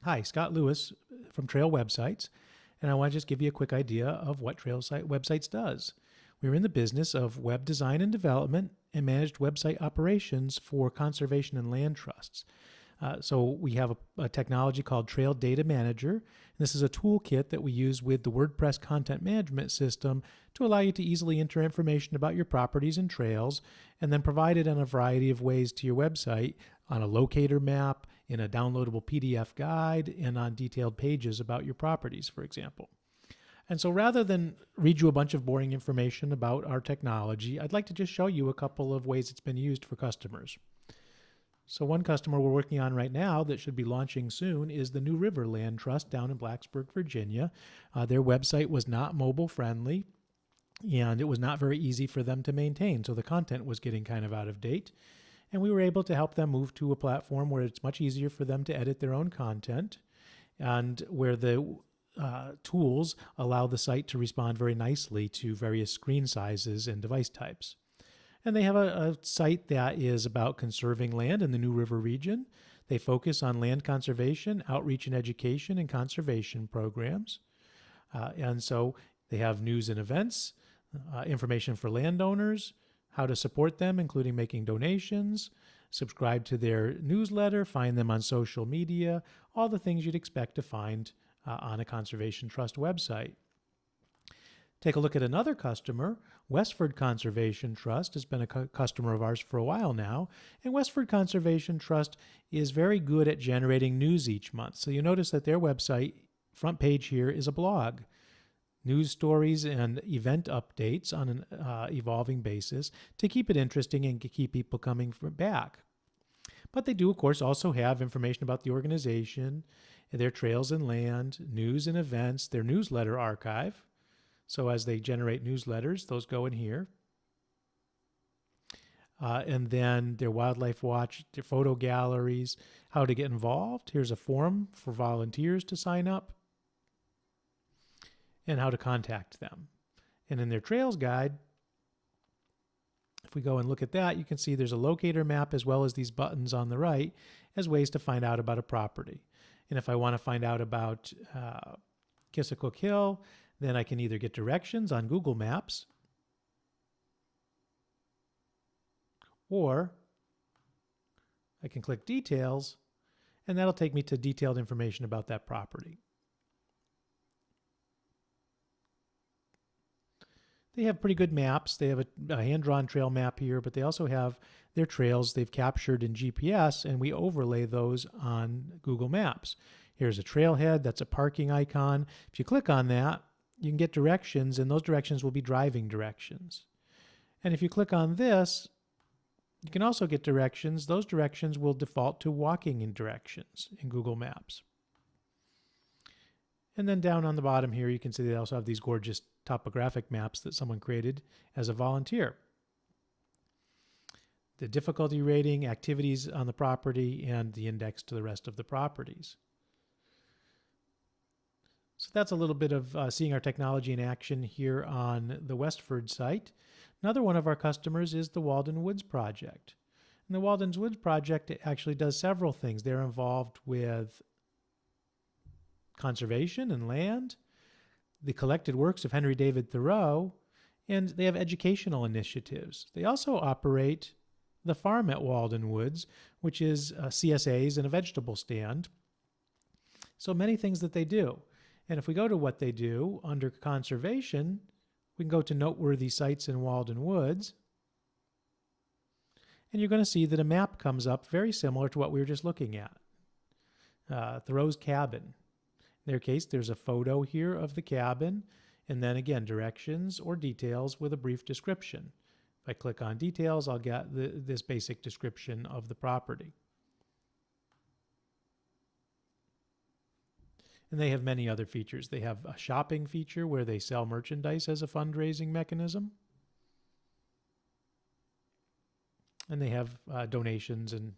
Hi, Scott Lewis from Trail Websites, and I want to just give you a quick idea of what Websites does. We're in the business of web design and development and managed website operations for conservation and land trusts. So we have a technology called Trail Data Manager. This is a toolkit that we use with the WordPress content management system to allow you to easily enter information about your properties and trails and then provide it in a variety of ways to your website on a locator map, in a downloadable PDF guide, and on detailed pages about your properties, for example. And so rather than read you a bunch of boring information about our technology, I'd like to just show you a couple of ways it's been used for customers. So one customer we're working on right now that should be launching soon is the New River Land Trust down in Blacksburg, Virginia. Their website was not mobile friendly, and it was not very easy for them to maintain, so the content was getting kind of out of date. And we were able to help them move to a platform where it's much easier for them to edit their own content and where the tools allow the site to respond very nicely to various screen sizes and device types. And they have a site that is about conserving land in the New River region. They focus on land conservation, outreach and education, and conservation programs. And so they have news and events, information for landowners, how to support them, including making donations, subscribe to their newsletter, find them on social media, all the things you'd expect to find on a conservation trust website. Take a look at another customer. Westford Conservation Trust has been a customer of ours for a while now, and Westford Conservation Trust is very good at generating news each month. So you notice that their website front page here is a blog. News stories and event updates on an evolving basis to keep it interesting and to keep people coming back. But they do, of course, also have information about the organization, their trails and land, news and events, their newsletter archive. So as they generate newsletters, those go in here. And then their wildlife watch, their photo galleries, how to get involved. Here's a form for volunteers to sign up and how to contact them. And in their trails guide, if we go and look at that, you can see there's a locator map as well as these buttons on the right as ways to find out about a property. And if I want to find out about Kissacook Hill, then I can either get directions on Google Maps or I can click details and that'll take me to detailed information about that property. They have pretty good maps. They have a hand-drawn trail map here, but they also have their trails they've captured in GPS, and we overlay those on Google Maps. Here's a trailhead. That's a parking icon. If you click on that, you can get directions, and those directions will be driving directions. And if you click on this, you can also get directions. Those directions will default to walking in directions in Google Maps. And then down on the bottom here, you can see they also have these gorgeous topographic maps that someone created as a volunteer. The difficulty rating, activities on the property, and the index to the rest of the properties. So that's a little bit of seeing our technology in action here on the Westford site. Another one of our customers is the Walden Woods Project. And the Walden Woods Project actually does several things. They're involved with conservation and land, the collected works of Henry David Thoreau, and they have educational initiatives. They also operate the farm at Walden Woods, which is CSAs and a vegetable stand. So many things that they do. And if we go to what they do under conservation, we can go to Noteworthy Sites in Walden Woods. And you're going to see that a map comes up very similar to what we were just looking at. Thoreau's cabin. In their case, there's a photo here of the cabin, and then again, directions or details with a brief description. If I click on details, I'll get this basic description of the property. And they have many other features. They have a shopping feature where they sell merchandise as a fundraising mechanism. And they have donations and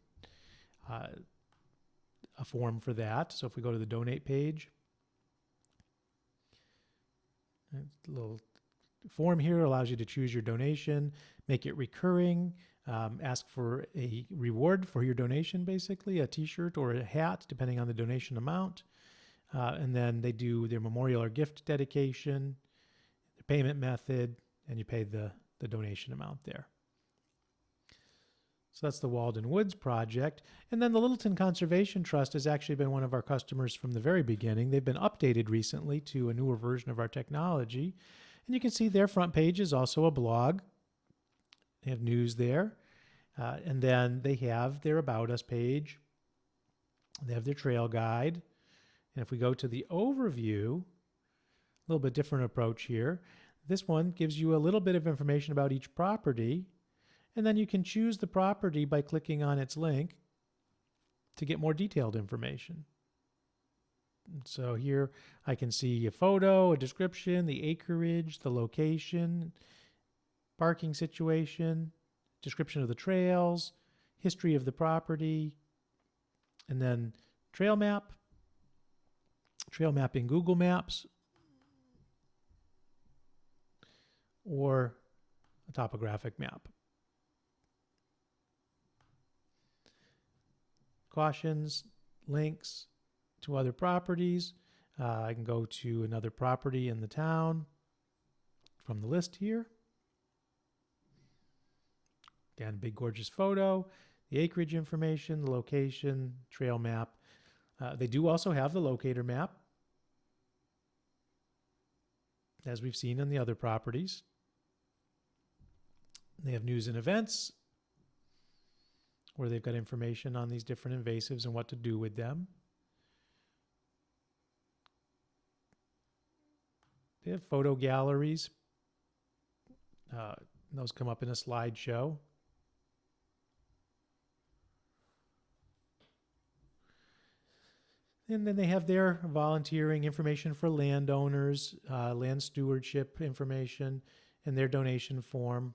a form for that. So if we go to the donate page, a little form here allows you to choose your donation, make it recurring, ask for a reward for your donation, basically, a t-shirt or a hat, depending on the donation amount. And then they do their memorial or gift dedication, the payment method, and you pay the donation amount there. So that's the Walden Woods project. And then the Littleton Conservation Trust has actually been one of our customers from the very beginning. They've been updated recently to a newer version of our technology. And you can see their front page is also a blog. They have news there. And then they have their About Us page. They have their trail guide. And if we go to the overview, a little bit different approach here. This one gives you a little bit of information about each property. And then you can choose the property by clicking on its link to get more detailed information. So here I can see a photo, a description, the acreage, the location, parking situation, description of the trails, history of the property, and then trail map, trail map in Google Maps, or a topographic map. Cautions, links to other properties. I can go to another property in the town from the list here. Again, big gorgeous photo, the acreage information, the location, trail map. They do also have the locator map, as we've seen in the other properties. They have news and events, where they've got information on these different invasives and what to do with them. They have photo galleries. Those come up in a slideshow. And then they have their volunteering information for landowners, land stewardship information, and their donation form.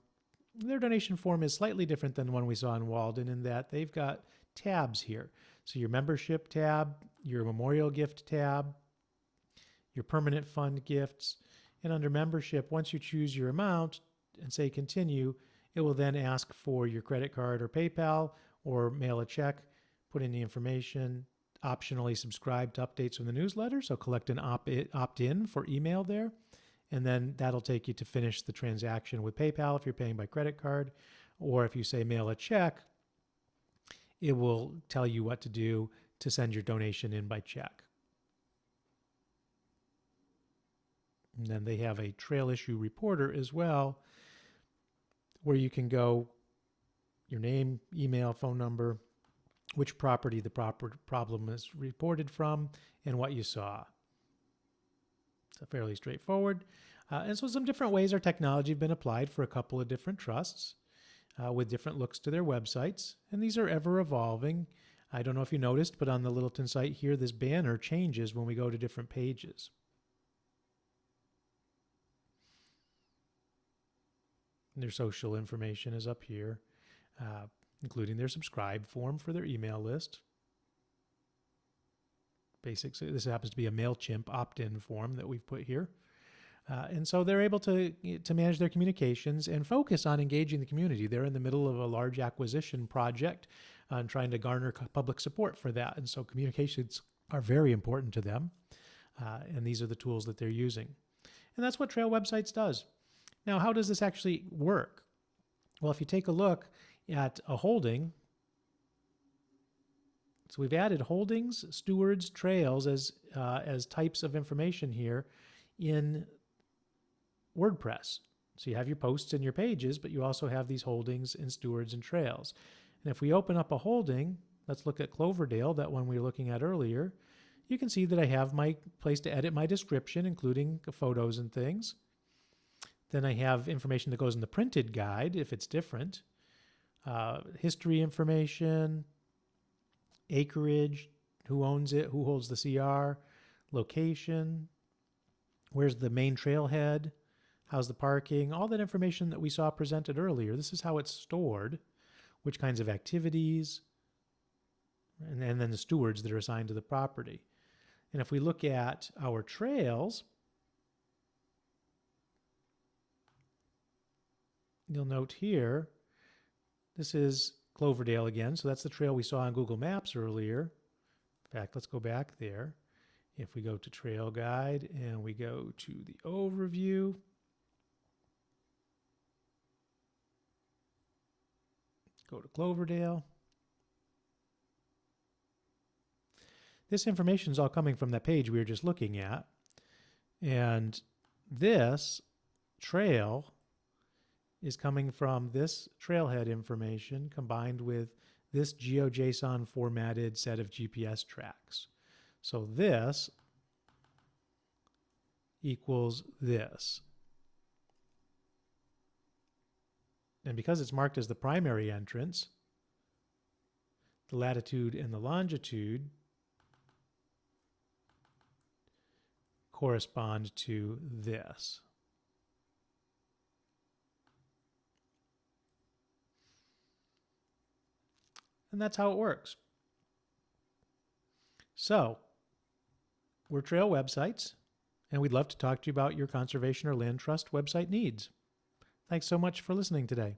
Their donation form is slightly different than the one we saw in Walden in that they've got tabs here. So your membership tab, your memorial gift tab, your permanent fund gifts, and under membership, once you choose your amount and say continue, it will then ask for your credit card or PayPal or mail a check, put in the information, optionally subscribe to updates from the newsletter, so collect an opt-in for email there. And then that'll take you to finish the transaction with PayPal if you're paying by credit card. Or if you say mail a check, it will tell you what to do to send your donation in by check. And then they have a trail issue reporter as well, where you can go your name, email, phone number, which property the problem is reported from, and what you saw. So fairly straightforward. And so some different ways our technology have been applied for a couple of different trusts with different looks to their websites. And these are ever evolving. I don't know if you noticed, but on the Littleton site here, this banner changes when we go to different pages. And their social information is up here, including their subscribe form for their email list. Basics. This happens to be a MailChimp opt-in form that we've put here. And so they're able to manage their communications and focus on engaging the community. They're in the middle of a large acquisition project and trying to garner public support for that. And so communications are very important to them. And these are the tools that they're using. And that's what Trail Websites does. Now, how does this actually work? Well, if you take a look at a holding, so we've added holdings, stewards, trails as types of information here in WordPress. So you have your posts and your pages, but you also have these holdings and stewards and trails. And if we open up a holding, let's look at Cloverdale, that one we were looking at earlier, you can see that I have my place to edit my description, including photos and things. Then I have information that goes in the printed guide if it's different. History information, acreage, who owns it, who holds the CR, location, where's the main trailhead, how's the parking, all that information that we saw presented earlier. This is how it's stored, which kinds of activities, and then the stewards that are assigned to the property. And if we look at our trails, you'll note here This is Cloverdale again, so that's the trail we saw on Google Maps earlier. In fact, let's go back there. If we go to Trail Guide and we go to the Overview, go to Cloverdale. This information is all coming from that page we were just looking at. And this trail is coming from this trailhead information combined with this GeoJSON formatted set of GPS tracks. So this equals this. And because it's marked as the primary entrance, the latitude and the longitude correspond to this. And that's how it works. So, we're Trail Websites, and we'd love to talk to you about your conservation or land trust website needs. Thanks so much for listening today.